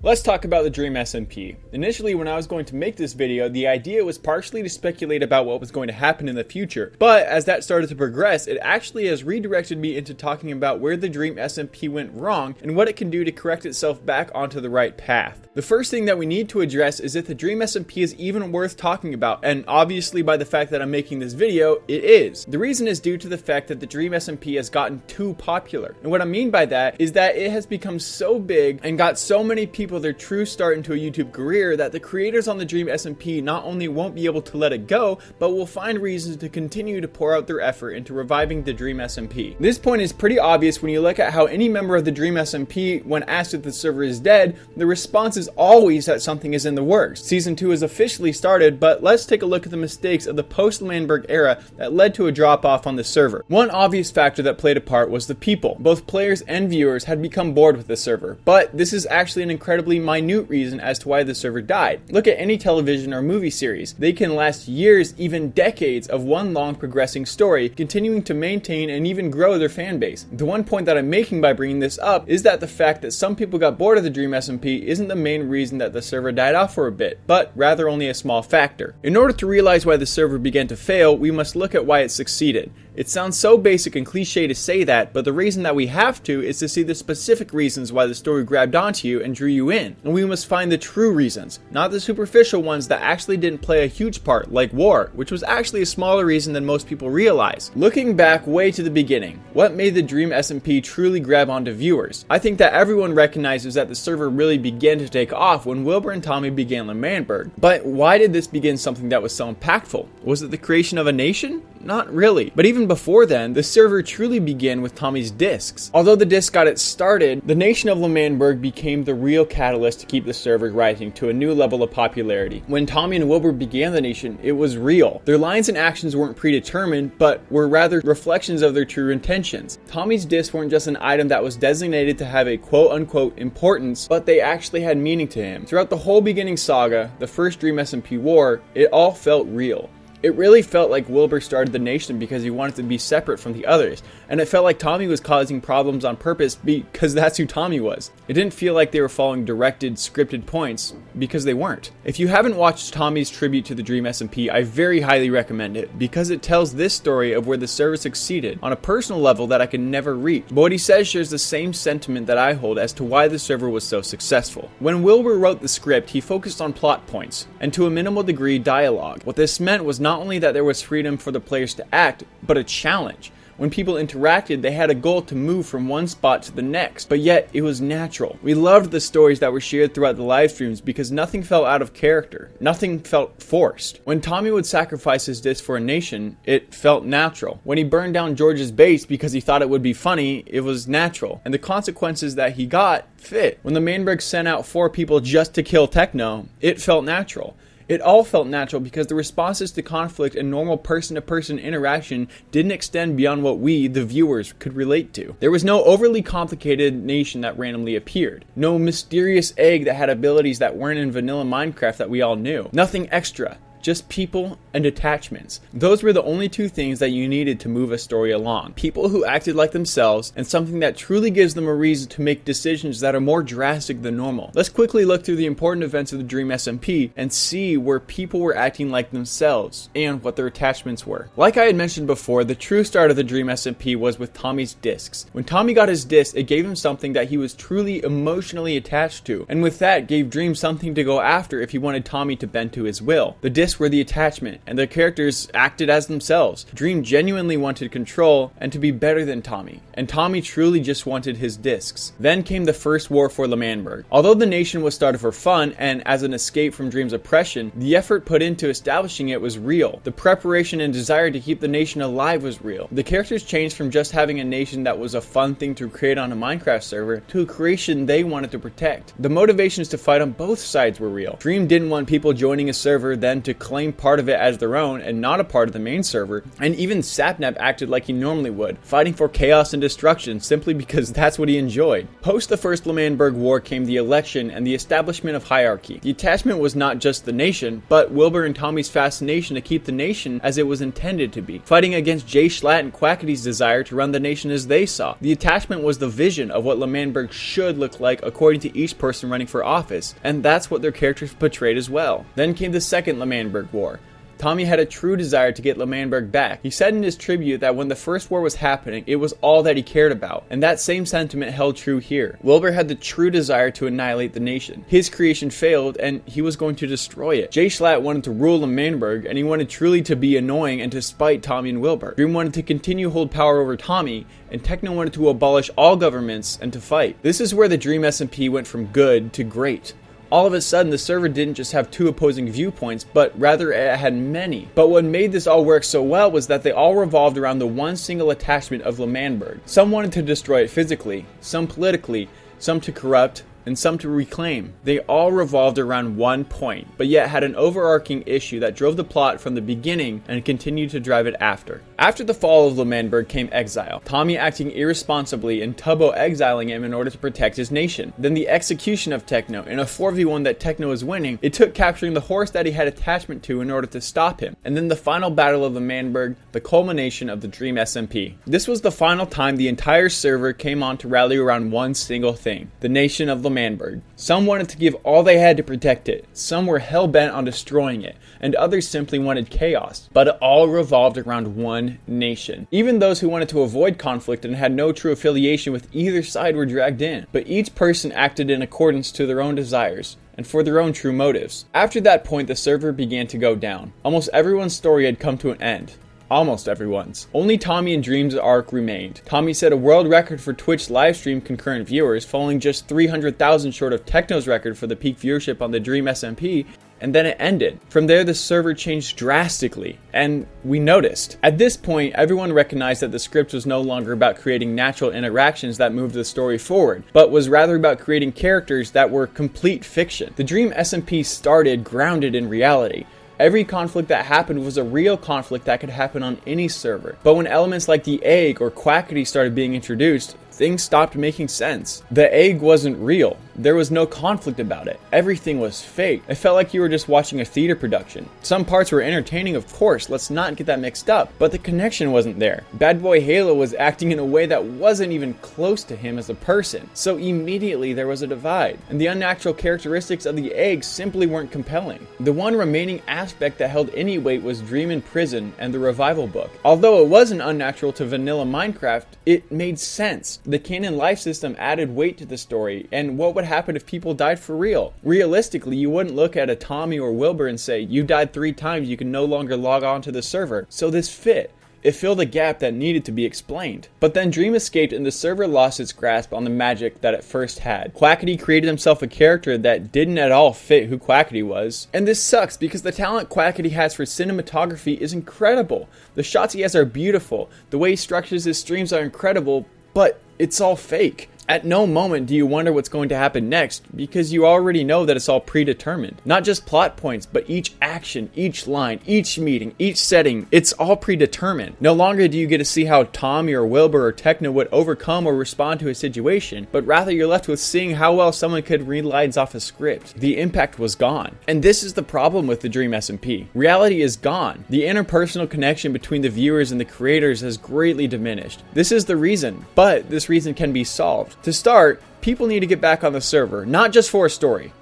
Let's talk about the Dream SMP. Initially, when I was going to make this video, the idea was partially to speculate about what was going to happen in the future, but as that started to progress, it actually has redirected me into talking about where the Dream SMP went wrong and what it can do to correct itself back onto the right path. The first thing that we need to address is if the Dream SMP is even worth talking about, and obviously by the fact that I'm making this video, it is. The reason is due to the fact that the Dream SMP has gotten too popular, and what I mean by that is that it has become so big and got so many people their true start into a YouTube career that the creators on the Dream SMP not only won't be able to let it go, but will find reasons to continue to pour out their effort into reviving the Dream SMP. This point is pretty obvious when you look at how any member of the Dream SMP, when asked if the server is dead, the response is always that something is in the works. Season 2 has officially started, but let's take a look at the mistakes of the post-Landberg era that led to a drop-off on the server. One obvious factor that played a part was the people. Both players and viewers had become bored with the server, but this is actually an incredibly minute reason as to why the server died. Look at any television or movie series. They can last years, even decades, of one long progressing story, continuing to maintain and even grow their fan base. The one point that I'm making by bringing this up is that the fact that some people got bored of the Dream SMP isn't the main reason that the server died off for a bit, but rather only a small factor. In order to realize why the server began to fail, we must look at why it succeeded. It sounds so basic and cliche to say that, but the reason that we have to is to see the specific reasons why the story grabbed onto you and drew you in. And we must find the true reasons, not the superficial ones that actually didn't play a huge part, like war, which was actually a smaller reason than most people realize. Looking back way to the beginning, what made the Dream SMP truly grab onto viewers? I think that everyone recognizes that the server really began to take off when Wilbur and Tommy began Landberg. But why did this begin something that was so impactful? Was it the creation of a nation? Not really. But even before then, the server truly began with Tommy's discs. Although the disc got it started, the nation of Landberg became the real catalyst to keep the server rising to a new level of popularity. When Tommy and Wilbur began the nation, it was real. Their lines and actions weren't predetermined, but were rather reflections of their true intentions. Tommy's discs weren't just an item that was designated to have a quote-unquote importance, but they actually had meaning to him. Throughout the whole beginning saga, the first Dream SMP war, it all felt real. It really felt like Wilbur started the nation because he wanted to be separate from the others, and it felt like Tommy was causing problems on purpose because that's who Tommy was. It didn't feel like they were following directed, scripted points, because they weren't. If you haven't watched Tommy's tribute to the Dream SMP, I very highly recommend it, because it tells this story of where the server succeeded on a personal level that I could never reach. But what he says shares the same sentiment that I hold as to why the server was so successful. When Wilbur wrote the script, he focused on plot points, and to a minimal degree, dialogue. What this meant was not only that there was freedom for the players to act, but a challenge. When people interacted, they had a goal to move from one spot to the next, but yet it was natural. We loved the stories that were shared throughout the live streams because nothing felt out of character. Nothing felt forced. When Tommy would sacrifice his disc for a nation, it felt natural. When he burned down George's base because he thought it would be funny, it was natural. And the consequences that he got fit. When the Landberg sent out 4 people just to kill Techno, it felt natural. It all felt natural because the responses to conflict and normal person-to-person interaction didn't extend beyond what we, the viewers, could relate to. There was no overly complicated nation that randomly appeared. No mysterious egg that had abilities that weren't in vanilla Minecraft that we all knew. Nothing extra. Just people and attachments. Those were the only 2 things that you needed to move a story along. People who acted like themselves, and something that truly gives them a reason to make decisions that are more drastic than normal. Let's quickly look through the important events of the Dream SMP and see where people were acting like themselves and what their attachments were. Like I had mentioned before, the true start of the Dream SMP was with Tommy's discs. When Tommy got his disc, it gave him something that he was truly emotionally attached to, and with that gave Dream something to go after if he wanted Tommy to bend to his will. The discs were the attachment, and the characters acted as themselves. Dream genuinely wanted control and to be better than Tommy, and Tommy truly just wanted his discs. Then came the first war for Landberg. Although the nation was started for fun and as an escape from Dream's oppression, the effort put into establishing it was real. The preparation and desire to keep the nation alive was real. The characters changed from just having a nation that was a fun thing to create on a Minecraft server to a creation they wanted to protect. The motivations to fight on both sides were real. Dream didn't want people joining a server then to claim part of it as their own and not a part of the main server, and even Sapnap acted like he normally would, fighting for chaos and destruction simply because that's what he enjoyed. Post the First L'Manberg War came the election and the establishment of hierarchy. The attachment was not just the nation, but Wilbur and Tommy's fascination to keep the nation as it was intended to be, fighting against Jay Schlatt and Quackity's desire to run the nation as they saw. The attachment was the vision of what L'Manberg should look like according to each person running for office, and that's what their characters portrayed as well. Then came the Second L'Manberg War. Tommy had a true desire to get L'Manberg back. He said in his tribute that when the first war was happening, it was all that he cared about, and that same sentiment held true here. Wilbur had the true desire to annihilate the nation. His creation failed, and he was going to destroy it. Jay Schlatt wanted to rule L'Manberg, and he wanted truly to be annoying and to spite Tommy and Wilbur. Dream wanted to continue hold power over Tommy, and Techno wanted to abolish all governments and to fight. This is where the Dream SMP went from good to great. All of a sudden, the server didn't just have two opposing viewpoints, but rather it had many. But what made this all work so well was that they all revolved around the one single attachment of L'Manberg. Some wanted to destroy it physically, some politically, some to corrupt, and some to reclaim. They all revolved around one point, but yet had an overarching issue that drove the plot from the beginning and continued to drive it after. After the fall of L'Manberg came exile, Tommy acting irresponsibly and Tubbo exiling him in order to protect his nation. Then the execution of Techno. In a 4v1 that Techno was winning, it took capturing the horse that he had attachment to in order to stop him. And then the final battle of L'Manberg, the culmination of the Dream SMP. This was the final time the entire server came on to rally around one single thing, the nation of L'Manberg. Some wanted to give all they had to protect it, some were hell-bent on destroying it, and others simply wanted chaos. But it all revolved around one nation. Even those who wanted to avoid conflict and had no true affiliation with either side were dragged in, but each person acted in accordance to their own desires and for their own true motives. After that point, the server began to go down. Almost everyone's story had come to an end. Almost everyone's. Only Tommy and Dream's arc remained. Tommy set a world record for Twitch livestream concurrent viewers, falling just 300,000 short of Techno's record for the peak viewership on the Dream SMP, and then it ended. From there, the server changed drastically, and we noticed. At this point, everyone recognized that the script was no longer about creating natural interactions that moved the story forward, but was rather about creating characters that were complete fiction. The Dream SMP started grounded in reality. Every conflict that happened was a real conflict that could happen on any server. But when elements like the egg or Quackity started being introduced, things stopped making sense. The egg wasn't real. There was no conflict about it. Everything was fake. It felt like you were just watching a theater production. Some parts were entertaining, of course, let's not get that mixed up, but the connection wasn't there. Bad Boy Halo was acting in a way that wasn't even close to him as a person, so immediately there was a divide, and the unnatural characteristics of the egg simply weren't compelling. The one remaining aspect that held any weight was Dream in Prison and the Revival book. Although it wasn't unnatural to vanilla Minecraft, it made sense. The canon life system added weight to the story, and what would happen if people died for real? Realistically, you wouldn't look at a Tommy or Wilbur and say, you died 3 times, you can no longer log on to the server. So this fit. It filled a gap that needed to be explained. But then Dream escaped and the server lost its grasp on the magic that it first had. Quackity created himself a character that didn't at all fit who Quackity was. And this sucks because the talent Quackity has for cinematography is incredible. The shots he has are beautiful. The way he structures his streams are incredible, but it's all fake. At no moment do you wonder what's going to happen next, because you already know that it's all predetermined. Not just plot points, but each action, each line, each meeting, each setting, it's all predetermined. No longer do you get to see how Tommy or Wilbur or Techno would overcome or respond to a situation, but rather you're left with seeing how well someone could read lines off a script. The impact was gone. And this is the problem with the Dream SMP. Reality is gone. The interpersonal connection between the viewers and the creators has greatly diminished. This is the reason, but this reason can be solved. To start, people need to get back on the server, not just for a story.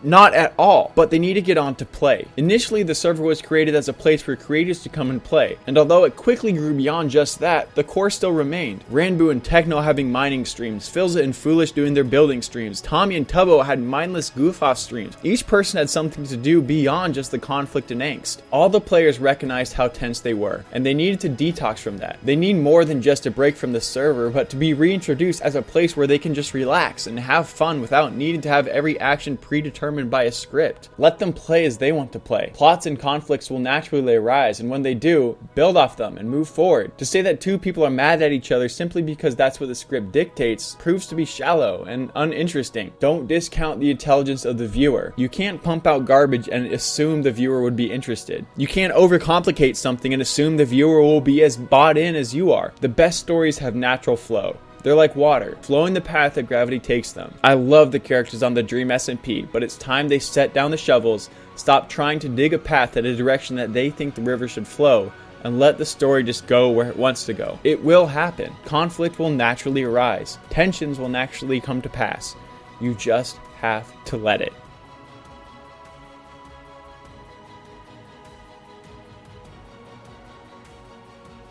Not at all, but they need to get on to play. Initially, the server was created as a place for creators to come and play, and although it quickly grew beyond just that, the core still remained. Ranboo and Techno having mining streams, Filza and Foolish doing their building streams, Tommy and Tubbo had mindless goof-off streams. Each person had something to do beyond just the conflict and angst. All the players recognized how tense they were, and they needed to detox from that. They need more than just a break from the server, but to be reintroduced as a place where they can just relax and have fun without needing to have every action predetermined determined by a script. Let them play as they want to play. Plots and conflicts will naturally arise, and when they do, build off them and move forward. To say that two people are mad at each other simply because that's what the script dictates proves to be shallow and uninteresting. Don't discount the intelligence of the viewer. You can't pump out garbage and assume the viewer would be interested. You can't overcomplicate something and assume the viewer will be as bought in as you are. The best stories have natural flow. They're like water, flowing the path that gravity takes them. I love the characters on the Dream SMP, but it's time they set down the shovels, stop trying to dig a path in a direction that they think the river should flow, and let the story just go where it wants to go. It will happen. Conflict will naturally arise. Tensions will naturally come to pass. You just have to let it.